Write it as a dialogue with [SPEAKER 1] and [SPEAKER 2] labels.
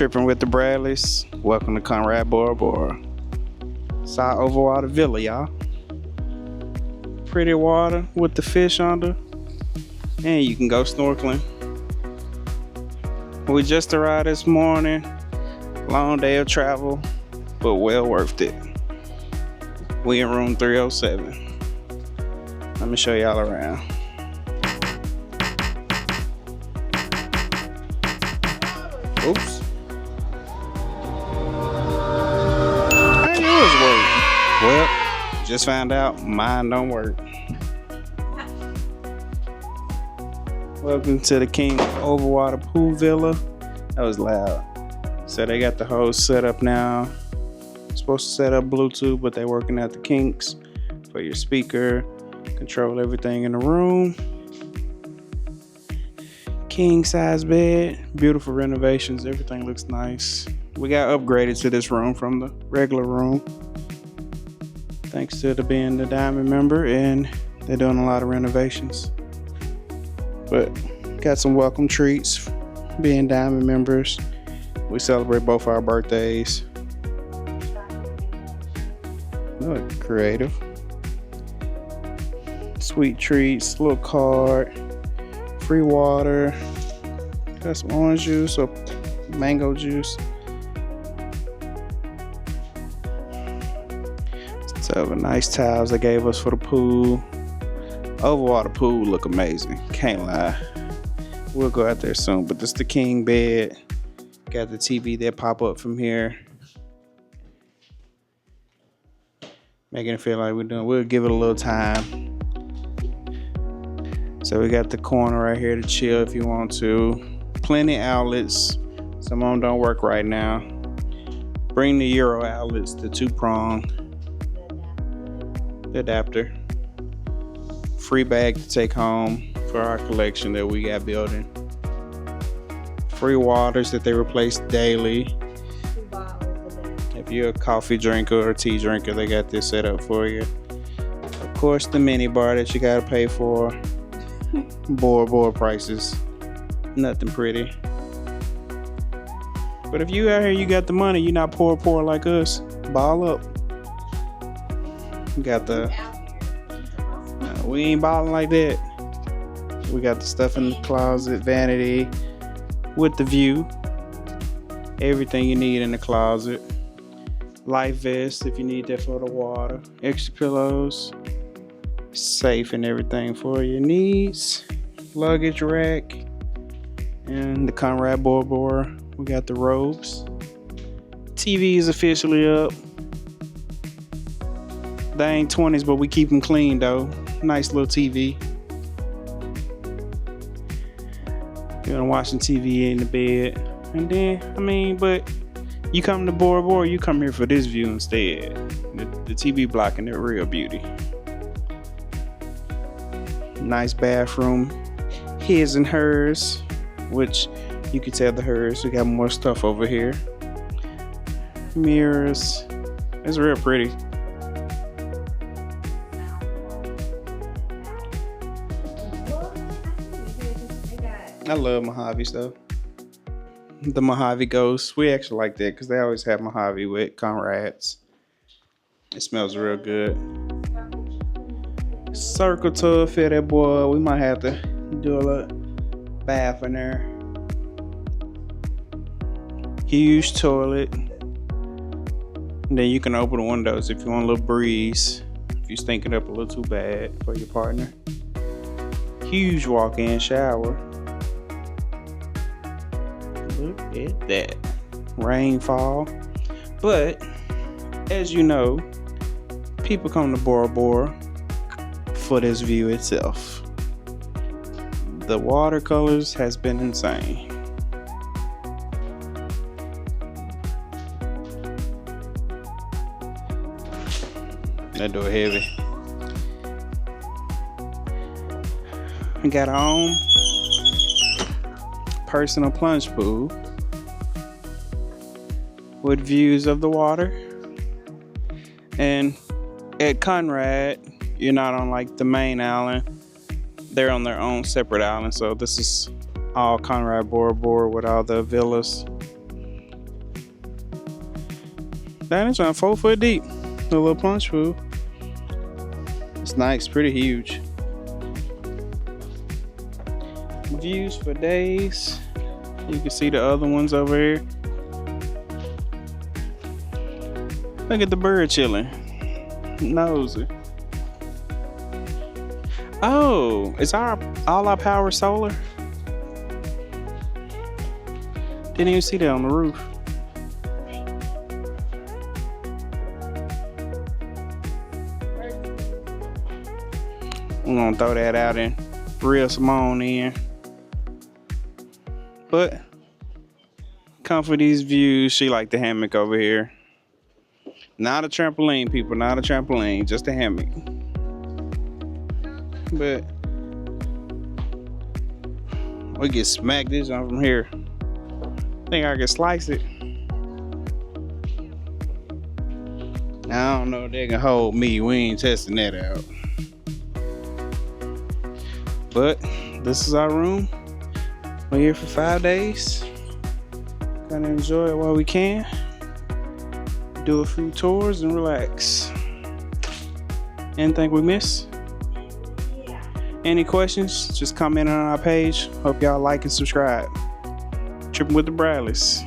[SPEAKER 1] Tripping with the Bradleys. Welcome to Conrad Bora Bora. It's our Overwater Villa, y'all. Pretty water with the fish under. And you can go snorkeling. We just arrived this morning. Long day of travel, but well worth it. We in room 307. Let me show y'all around. Oops. How yours work? Well, just found out mine don't work. Welcome to the King Overwater Pool Villa. That was loud. So they got the whole setup now. Supposed to set up Bluetooth, but they're working out the kinks for your speaker. Control everything in the room. King size bed. Beautiful renovations. Everything looks nice. We got upgraded to this room from the regular room. Thanks to being the Diamond member, and they're doing a lot of renovations. But got some welcome treats being Diamond members. We celebrate both our birthdays. Oh, creative. Sweet treats, little card, free water. Got some orange juice or mango juice. So nice towels they gave us for the pool. Overwater pool look amazing. Can't lie. We'll go out there soon. But this is the king bed. Got the TV that pop up from here. Making it feel like we'll give it a little time. So we got the corner right here to chill if you want to. Plenty outlets. Some of them don't work right now. Bring the Euro outlets, the 2-prong. The adapter. Free bag to take home for our collection that we got building. Free waters that they replace daily. If you're a coffee drinker or a tea drinker, they got this set up for you. Of course, the mini bar that you gotta pay for. Bora Bora prices. Nothing pretty. But if you out here, you got the money, you're not poor like us. Ball up. We got the... we ain't balling like that. We got the stuff in the closet, vanity with the view. Everything you need in the closet. Life vest if you need that for the water. Extra pillows. Safe and everything for your needs. Luggage rack. And the Conrad Bora Bora. We got the robes. TV is officially up. They ain't 20s, but we keep them clean though. Nice little TV. You're watching TV in the bed. And then, but you come to Bora Bora, you come here for this view instead. The TV blocking it real beauty. Nice bathroom. His and hers, which you could tell the hers. We got more stuff over here. Mirrors. It's real pretty. I love Mojave stuff. The Mojave Ghost. We actually like that because they always have Mojave with Conrad's. It smells real good. Circle tub for that boy. We might have to do a little bath in there. Huge toilet. And then you can open the windows if you want a little breeze. If you're stinking up a little too bad for your partner. Huge walk-in shower. Look at that. Rainfall. But, as you know, people come to Bora Bora for this view itself. The watercolors has been insane. That door heavy. We got our own personal plunge pool with views of the water. And at Conrad, you're not on like the main island. They're on their own separate island. So this is all Conrad Bora Bora with all the villas. That is on 4 foot deep. A little punch pool. It's nice, pretty huge. Views for days. You can see the other ones over here. Look at the bird chilling. Nosy. Oh, is all our power solar? Didn't even see that on the roof. I'm gonna throw that out and reel Simone in. But come for these views. She like the hammock over here. Not a trampoline, people, not a trampoline, just a hammock. But we get smacked this on from here. Think I can slice it. I don't know if they can hold me. We ain't testing that out. But this is our room. We're here for 5 days. Gonna enjoy it while we can. Do a few tours and relax. Anything we miss? Any questions? Just comment on our page. Hope y'all like and subscribe. Tripping with the Bradleys.